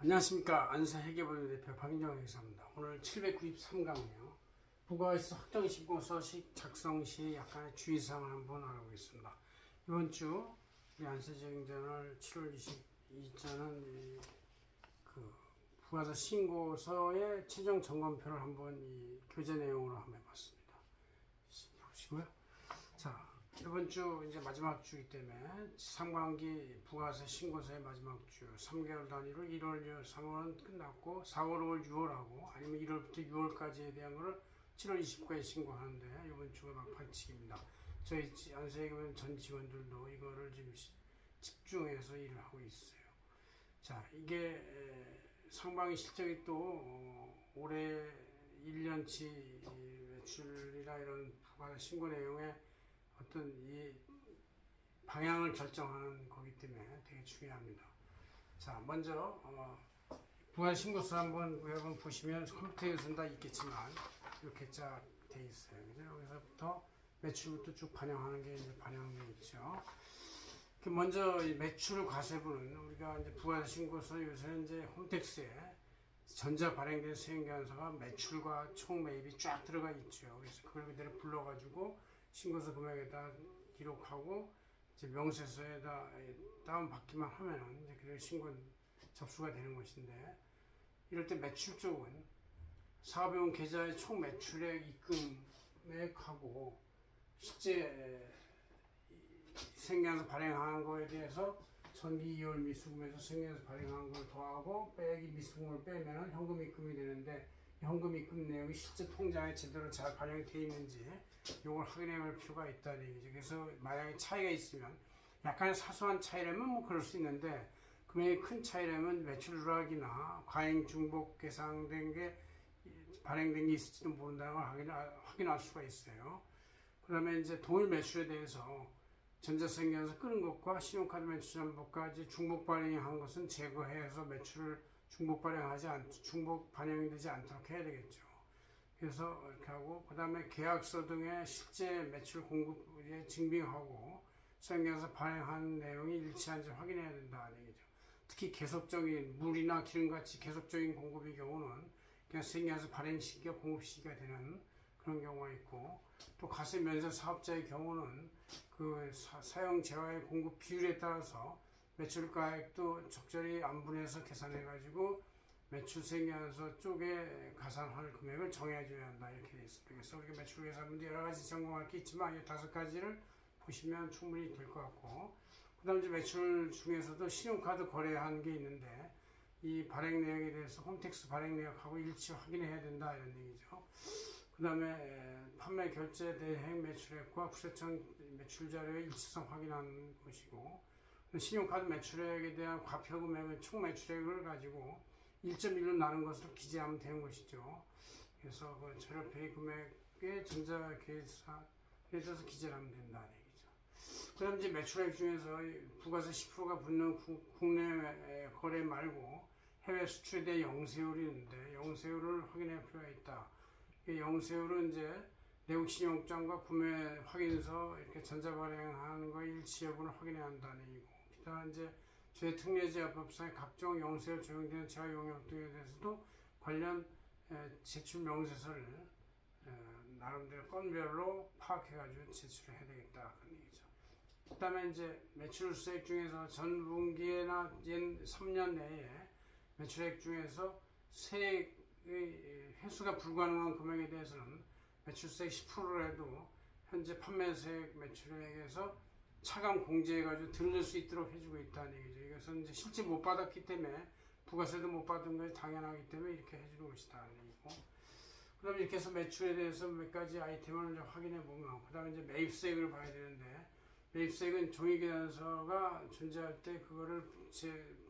안녕하십니까. 안사회계법인 대표 박인정 회계사입니다. 오늘 793강이요. 부가가치세 확정신고 서식 작성 시 약간의 주의사항을 한번 알아보겠습니다. 이번 주 우리 안세증전을 7월 22일자는 부가세 신고서의 최종 점검표를 한번 이 교재 내용으로 한번 해봤습니다. 보시고요. 자, 이번 주 이제 마지막 주이기 때문에 상반기 부가세 신고서의 마지막 주 3개월 단위로 1월, 2월, 3월은 끝났고 4월, 5월, 6월하고 아니면 1월부터 6월까지에 대한 거를 7월 20일까지 신고하는데 이번 주가 막판치기입니다. 저희 안세회계법인 전 직원들도 이거를 지금 집중해서 일을 하고 있어요. 자, 이게 상반기 실적이 또 올해 1년치 매출이나 이런 부가세 신고 내용에 어떤 이 방향을 결정하는 거기 때문에 되게 중요합니다. 자, 먼저 부가세 신고서 한번 여러분 보시면 컴퓨터에서는 다 있겠지만 이렇게 쫙 돼 있어요. 그죠? 여기서부터 매출부터 쭉 반영하는 게 이제 반영되어 있죠. 먼저 이 매출 과세부는 우리가 이제 부가세 신고서 요새 이제 홈택스에 전자 발행된 세액계산서가 매출과 총 매입이 쫙 들어가 있죠. 그래서 그걸 그대로 불러가지고 신고서 금액에다 기록하고 이제 명세서에다 다운받기만 하면은 이제 그대로 신고 접수가 되는 것인데, 이럴 때 매출 쪽은 사업용 계좌의 총 매출액 입금액하고 실제 생계산서 발행한 거에 대해서 전기 2월 미수금에서 생계산서 발행한 걸 더하고 빼기 미수금을 빼면 현금 입금이 되는데, 현금 입금 내역이 실제 통장에 제대로 잘 반영이 되어 있는지 이걸 확인해 볼 필요가 있다는 얘기죠. 그래서 만약에 차이가 있으면, 약간의 사소한 차이라면 뭐 그럴 수 있는데 금액이 큰 차이라면 매출 누락이나 과잉 중복 계산된 게 발행된 게 있을지도 모른다는 걸 확인할 수가 있어요. 그 다음에 이제 동일 매출에 대해서 전자생계산서 끄는 것과 신용카드 매출 전부까지 중복 발행한 것은 제거해서 매출을 중복 반영이 되지 않도록 해야 되겠죠. 그래서 이렇게 하고, 그 다음에 계약서 등의 실제 매출 공급에 증빙하고 생계산서 발행한 내용이 일치한지 확인해야 된다는 얘기죠. 특히 계속적인 물이나 기름같이 계속적인 공급의 경우는 그냥 생계산서 발행 시기가 공급 시기가 되는 그런 경우가 있고, 또 가세 면세 사업자의 경우는 그 사용 재화의 공급 비율에 따라서 매출가액도 적절히 안분해서 계산해 가지고 매출 생계산서 쪽에 가산할 금액을 정해줘야 한다, 이렇게 되어 있습니다. 그래서 우리가 매출 계산문제 여러 가지 점검할 게 있지만 이 5가지를 보시면 충분히 될 것 같고, 그 다음 이제 매출 중에서도 신용카드 거래한 게 있는데 이 발행 내역에 대해서 홈택스 발행 내역하고 일치 확인해야 된다, 이런 얘기죠. 그 다음에 판매 결제 대행 매출액과 국세청 매출 자료의 일치성 확인하는 것이고, 신용카드 매출액에 대한 과표 금액의 총 매출액을 가지고 1.1로 나눈 것으로 기재하면 되는 것이죠. 그래서 그 절약페이 금액의 전자계산에 대해서 기재를 하면 된다는 얘기죠. 그 다음 이제 매출액 중에서 부가세 10%가 붙는 국내 거래 말고 해외 수출에 대한 영세율이 있는데, 영세율을 확인할 필요가 있다. 이 영세율은 이제 내국 신용장과 구매 확인서 이렇게 전자 발행하는 거 일치 여부를 확인해야 한다는 얘기고, 기타 이제 죄특례제합법상의 각종 영세율 적용되는 재화 용역 등에 대해서도 관련 제출 명세서를 나름대로 건별로 파악해가지고 제출을 해야 되겠다, 그런 얘기죠. 그 다음에 이제 매출수액 중에서 전 분기나 3년 내에 매출액 중에서 세액의 회수가 불가능한 금액에 대해서는 매출세액 10%라도 현재 판매세액 매출액에서 차감 공제해가지고 들릴 수 있도록 해주고 있다는 얘기죠. 이것은 이제 실제 못 받았기 때문에, 부가세도 못 받은 것이 당연하기 때문에 이렇게 해주는 것이다, 얘기고. 그 다음에 이렇게 해서 매출에 대해서 몇 가지 아이템을 이제 확인해 보면, 그 다음에 이제 매입세액을 봐야 되는데, 매입세액은 종이계산서가 존재할 때 그거를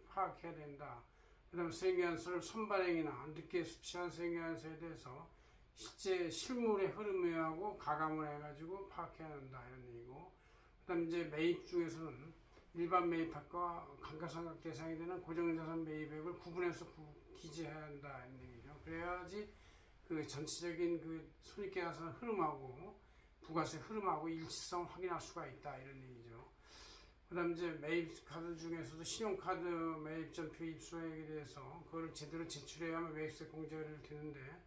파악해야 된다. 그 다음에 생계산서를 선발행이나 늦게 수취한 생계산서에 대해서 실제 실물의 흐름하고 가감을 해가지고 파악해야 한다, 이런 얘기고. 그 다음에 이제 매입 중에서는 일반 매입액과 감가상각 대상이 되는 고정자산 매입액을 구분해서 기재해야 한다, 이런 얘기죠. 그래야지 그 전체적인 그 손익계산서 흐름하고 부가세 흐름하고 일치성을 확인할 수가 있다, 이런 얘기죠. 그다음 이제 매입 카드 중에서도 신용카드 매입 전표 입소액에 대해서 그걸 제대로 제출해야만 매입세 공제를 되는데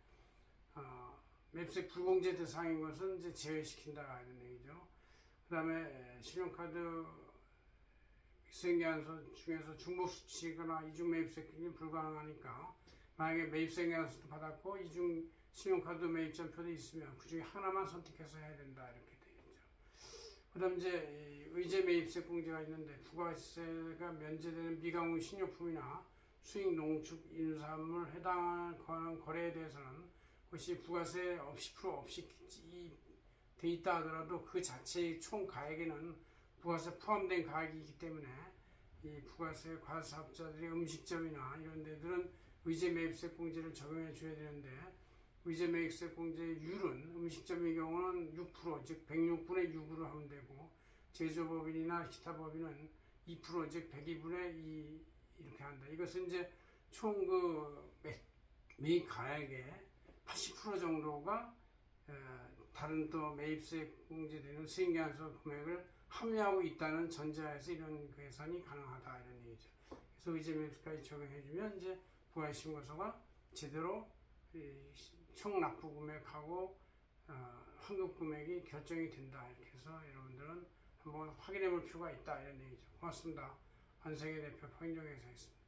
매입세 불공제 대상인 것은 이제 제외시킨다 이런 얘기죠. 그다음에 신용카드 생계한서 중에서 중복 수취거나 이중 매입세 기준이 불가능하니까 만약에 매입생계한서도 받았고 이중 신용카드 매입 전표도 있으면 그 중에 하나만 선택해서 해야 된다 이렇게 되겠죠. 그다음 이제 의제 매입세 공제가 있는데 부가세가 면제되는 미가공 신용품이나 수익 농축 인수산물 해당하는 거래에 대해서는 그것이 부가세 없이 프로 없이 돼 있다 하더라도 그 자체의 총 가액에는 부가세 포함된 가액이기 때문에 이 부가세 과세사업자들이 음식점이나 이런 데들은 의제 매입세 공제를 적용해 줘야 되는데 의제 매입세 공제율은 음식점의 경우는 6%, 즉 106분의 6으로 하면 되고 제조법인이나 기타 법인은 2%, 즉 102분의 2 이렇게 한다. 이것은 이제 총 그 매입 가액의 80% 정도가 다른 또 매입세 공제되는 수익계산서 금액을 함유하고 있다는 전제하에서 이런 계산이 가능하다 이런 얘기죠. 그래서 의제 매입세까지 적용해주면 이제 부가신고서가 제대로 총 납부 금액하고 환급 금액이 결정이 된다 이렇게 해서 여러분들은 한번 확인해 볼 필요가 있다 이런 얘기죠. 고맙습니다. 한세계 대표 황인정 회사였습니다.